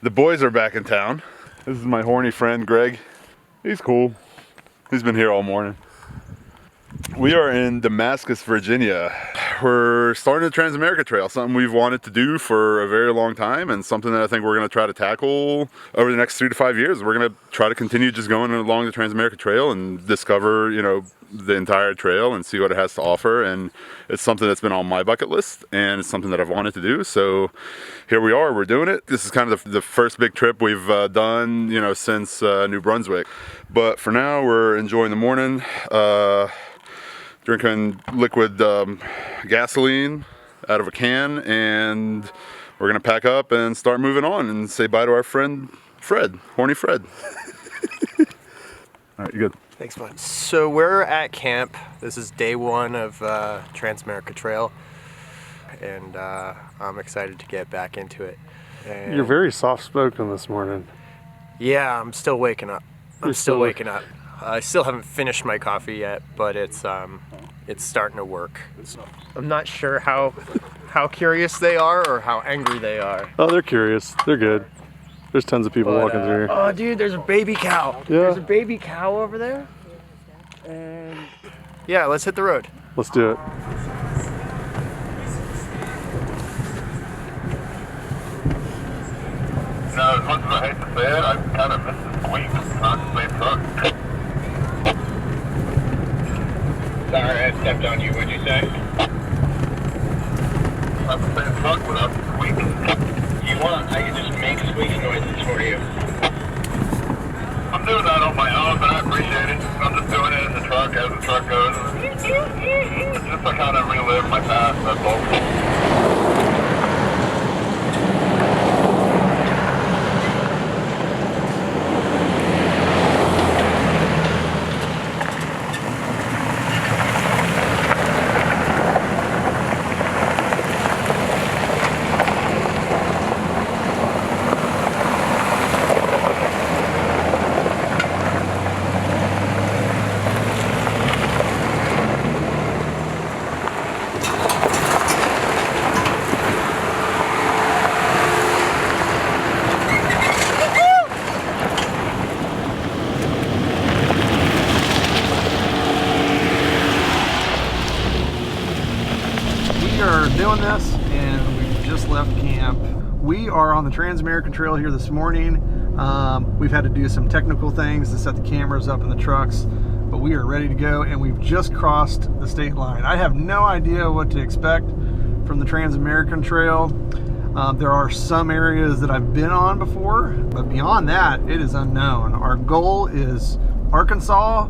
The boys are back in town. This is my horny friend, Greg. He's cool. He's been here all morning. We are in Damascus, Virginia. We're starting the Transamerica Trail, something we've wanted to do for a very long time and something that I think we're going to try to tackle over the next 3 to 5 years. We're going to try to continue just going along the Transamerica Trail and discover, the entire trail and see what it has to offer. And it's something that's been on my bucket list and it's something that I've wanted to do. So here we are, we're doing it. This is kind of the first big trip we've done, since New Brunswick. But for now, we're enjoying the morning. Drinking liquid gasoline out of a can, and we're gonna pack up and start moving on and say bye to our friend Fred, horny Fred. All right, you good? Thanks, bud. So we're at camp. This is day one of Transamerica Trail, and I'm excited to get back into it. And you're very soft-spoken this morning. Yeah, I'm still waking up. I'm still waking up. I still haven't finished my coffee yet, but it's starting to work. I'm not sure how curious they are or how angry they are. Oh, they're curious. They're good. There's tons of people walking through. Oh, dude, there's a baby cow. Yeah. There's a baby cow over there. And yeah, let's hit the road. Let's do it. As much as I hate to say it, I kind of miss the squeak on the same truck. Sorry, I stepped on you. What'd you say? I'm the same truck without the squeak. You want? I can just make squeaky noises for you. I'm doing that on my own, but I appreciate it. I'm just doing it in the truck as the truck goes. Just to kind of relive my past, that's all. Doing this, and we've just left camp. We are on the Transamerican Trail here this morning. We've had to do some technical things to set the cameras up in the trucks, but we are ready to go, and we've just crossed the state line. I have no idea what to expect from the Transamerican Trail. There are some areas that I've been on before, but beyond that, it is unknown. Our goal is Arkansas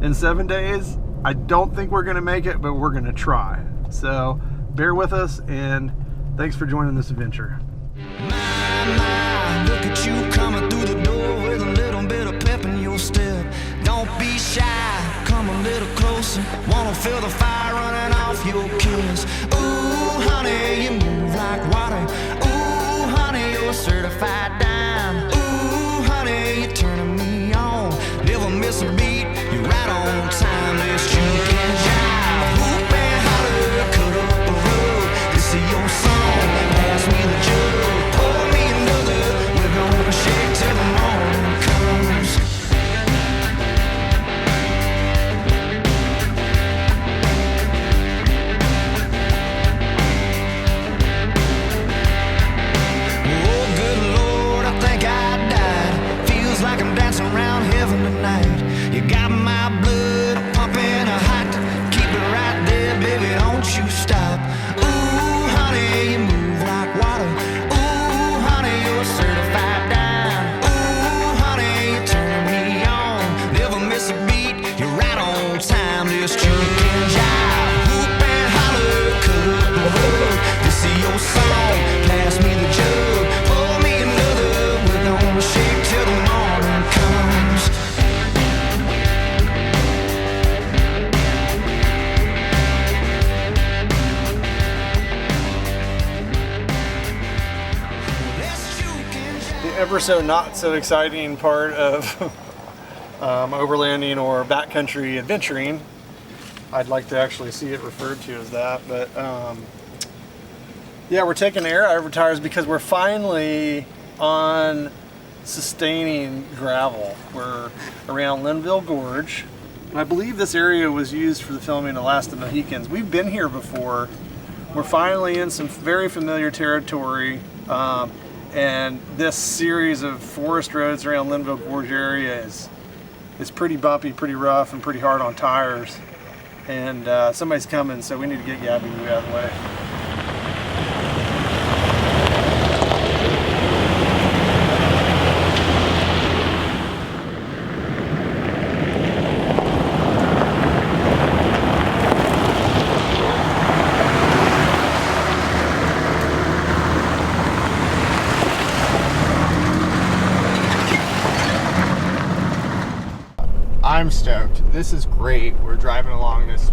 in 7 days. I don't think we're gonna make it, but we're gonna try. So bear with us, and thanks for joining this adventure. My, look at you coming through the door with a little bit of pep in your step. Don't be shy, come a little closer. Wanna feel the fire running off your kiss. Ooh, honey, you move like water. Ooh, honey, you're a certified dime. Ooh, honey, you're turning me on. Never miss a beat, you're right on time. This you can jive. Whoop and holler, cut up a rug. This is your song, pass me the jug. Pour me another, we're gonna shake till the morning comes. Oh, good Lord, I think I died. Feels like I'm dancing around heaven tonight. You got my blood pumping hot. Keep it right there, baby, don't you stop. Ooh, honey, you move like water. Ooh, honey, you're a certified dime. Ooh, honey, you turn me on. Never miss a beat, you're right on time. This you can jive. Whoop and holler, cut up a rug. This is your song, pass me the jug. Pour me another, we're gonna shake till the morning comes. The ever so not so exciting part of overlanding or backcountry adventuring. I'd like to actually see it referred to as that, but yeah, we're taking air out of our tires because we're finally on sustaining gravel. We're around Linville Gorge. I believe this area was used for the filming of Last of the Mohicans. We've been here before. We're finally in some very familiar territory, and this series of forest roads around Linville Gorge area is pretty bumpy, pretty rough, and pretty hard on tires. And somebody's coming, so we need to get Gabby out of the way. I'm stoked. This is great. We're driving along this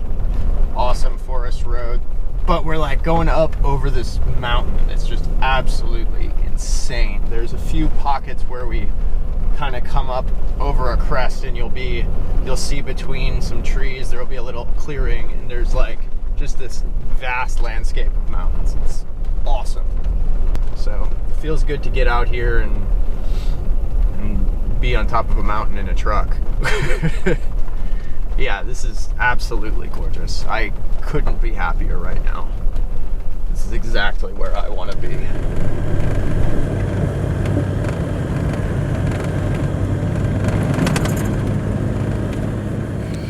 awesome forest road, but we're like going up over this mountain. It's just absolutely insane. There's a few pockets where we kind of come up over a crest, and you'll see between some trees there'll be a little clearing, and there's like just this vast landscape of mountains. It's awesome. So it feels good to get out here and be on top of a mountain in a truck. Yeah, this is absolutely gorgeous. I couldn't be happier right now. This is exactly where I want to be.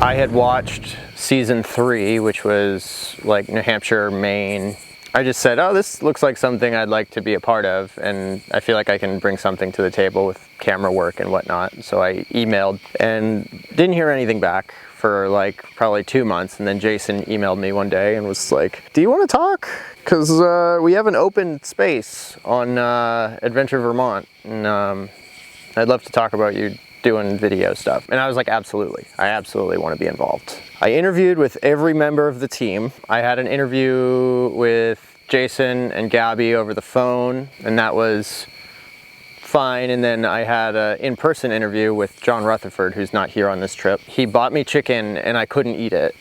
I had watched season 3, which was like New Hampshire, Maine. I just said, oh, this looks like something I'd like to be a part of, and I feel like I can bring something to the table with camera work and whatnot. So I emailed and didn't hear anything back for like probably 2 months, and then Jason emailed me one day and was like, do you want to talk? Because we have an open space on Adventure Vermont, and I'd love to talk about you doing video stuff. And I was like, absolutely. I absolutely want to be involved. I interviewed with every member of the team. I had an interview with Jason and Gabby over the phone, and that was fine. And then I had an in-person interview with John Rutherford, who's not here on this trip. He bought me chicken, and I couldn't eat it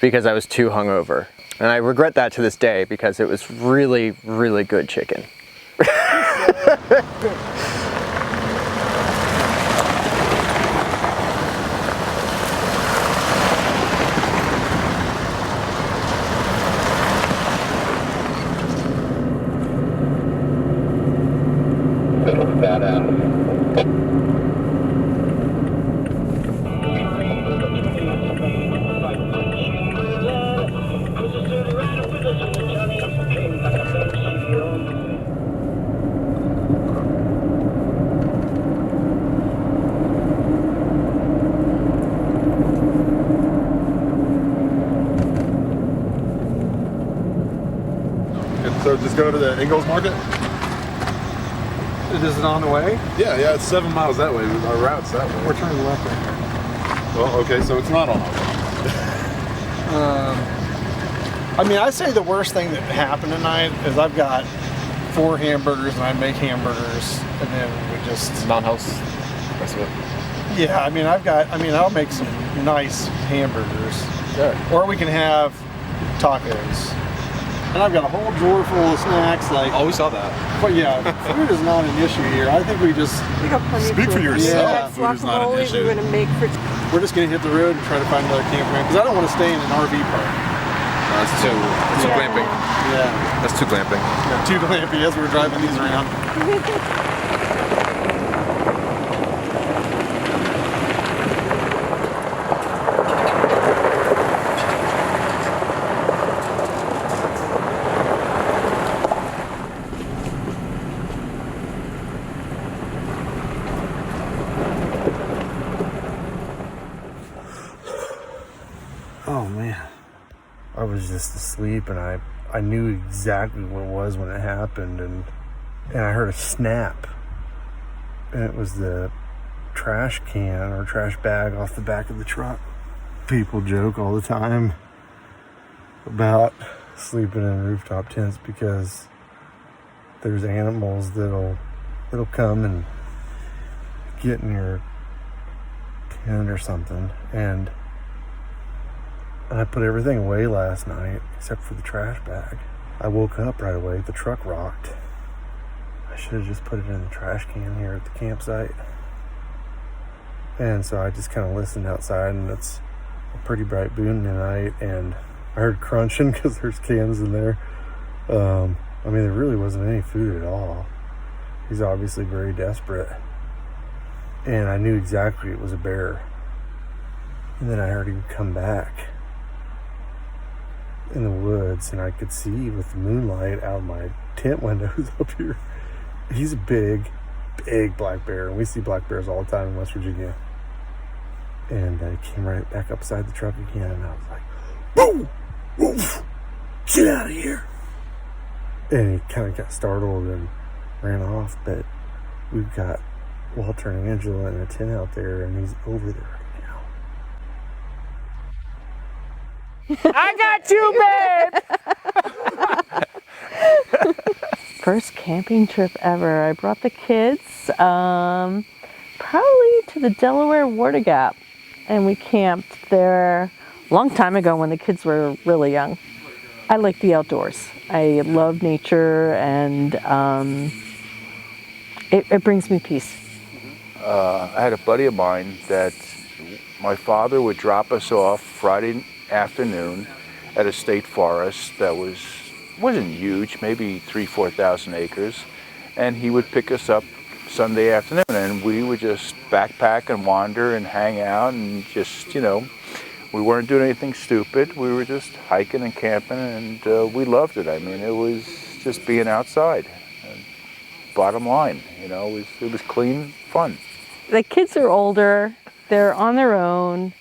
because I was too hungover. And I regret that to this day because it was really, really good chicken. So just go to the Ingalls Market? Is it on the way? Yeah, it's 7 miles that way. Our route's that way. We're turning left right here. Well, okay, so it's not on our way. I mean, I say the worst thing that happened tonight is I've got 4 hamburgers and I make hamburgers, and then we just Non-house. That's it. yeah. I'll make some nice hamburgers, or we can have tacos. And I've got a whole drawer full of snacks. Like, Oh, we saw that. but yeah, food is not an issue here. I think we just We got plenty of Speak for food. yourself. Yeah. Food is not an Guacamole, issue. we're gonna make for. we're just gonna hit the road and try to find another campground because I don't want to stay in an RV park. That's too Yeah. glamping. Yeah, That's too glamping. too glampy as we're driving these around. Oh man, I was just asleep and I knew exactly what it was when it happened, and I heard a snap, and it was the trash can or trash bag off the back of the truck. People joke all the time about sleeping in rooftop tents because there's animals that'll come and get in your tent or something, and I put everything away last night except for the trash bag. I woke up right away, the truck rocked. I should have just put it in the trash can here at the campsite. And so I just kind of listened outside, and it's a pretty bright moon tonight, and I heard crunching because there's cans in there. I mean, there really wasn't any food at all. He's obviously very desperate. And I knew exactly it was a bear. And then I heard him come back in the woods, and I could see with the moonlight out of my tent windows up here. He's a big, big black bear, and we see black bears all the time in West Virginia. And he came right back up beside the truck again, and I was like, "Woo! Woof! Get out of here!" And he kind of got startled and ran off, but we've got Walter and Angela in a tent out there, and he's over there right now. I got you, babe! First camping trip ever. I brought the kids probably to the Delaware Water Gap, and we camped there a long time ago when the kids were really young. I like the outdoors. I love nature, and it brings me peace. I had a buddy of mine that my father would drop us off Friday afternoon at a state forest that wasn't huge, maybe 4,000 acres, and he would pick us up Sunday afternoon, and we would just backpack and wander and hang out, and just, you know, we weren't doing anything stupid. We were just hiking and camping, and we loved it. I mean, it was just being outside. And bottom line, you know, it was clean fun. The kids are older, they're on their own,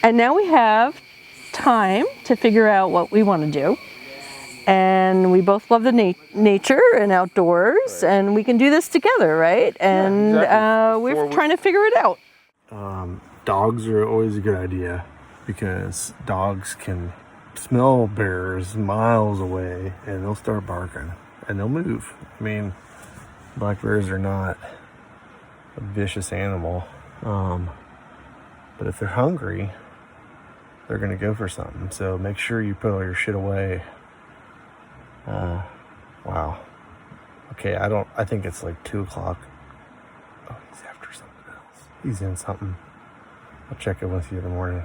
and now we have time to figure out what we want to do. And we both love the nature and outdoors, and we can do this together, right? And yeah, exactly. We're trying to figure it out. Dogs are always a good idea, because dogs can smell bears miles away, and they'll start barking, and they'll move. I mean, black bears are not a vicious animal, but if they're hungry, they're gonna go for something. So make sure you put all your shit away. Wow. Okay, I think it's like 2 o'clock. Oh, he's after something else. He's in something. I'll check in with you in the morning.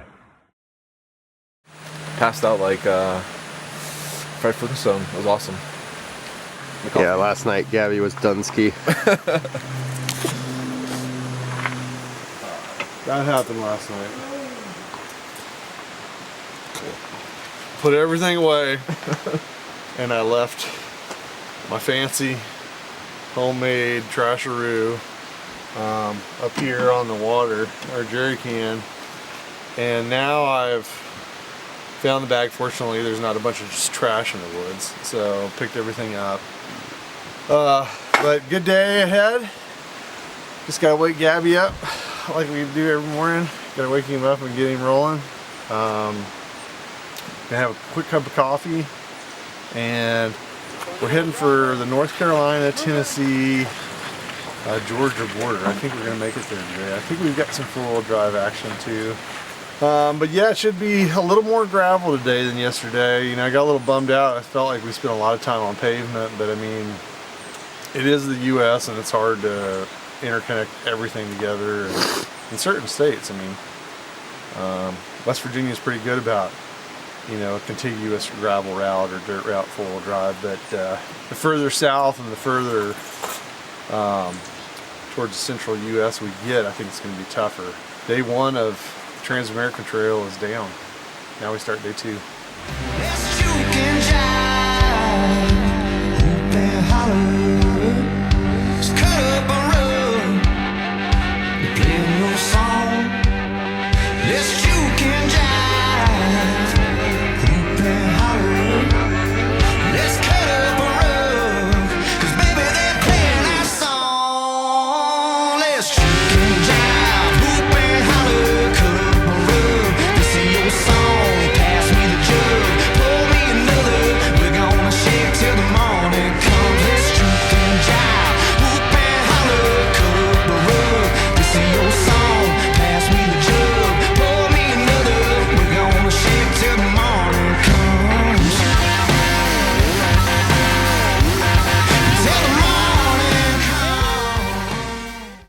Passed out like Fred Flintstone. It was awesome. Yeah, last night Gabby was Dunsky. That happened last night. Put everything away, and I left my fancy homemade trasharoo up here on the water, or jerry can, and now I've found the bag. Fortunately, there's not a bunch of just trash in the woods, so picked everything up. But good day ahead. Just gotta wake Gabby up like we do every morning. Gotta wake him up and get him rolling. Gonna have a quick cup of coffee, and we're heading for the North Carolina, Tennessee, Georgia border. I think we're gonna make it there today. I think we've got some four-wheel drive action too. But yeah, it should be a little more gravel today than yesterday. You know, I got a little bummed out. I felt like we spent a lot of time on pavement, but I mean, it is the U.S. and it's hard to interconnect everything together. And in certain states, I mean, West Virginia is pretty good about, you know, a contiguous gravel route or dirt route four-wheel drive, but the further south and the further towards the central U.S. we get, I think it's going to be tougher. Day one of Trans-American Trail is down. Now we start day 2. Let's juke and jive, hoop and holler.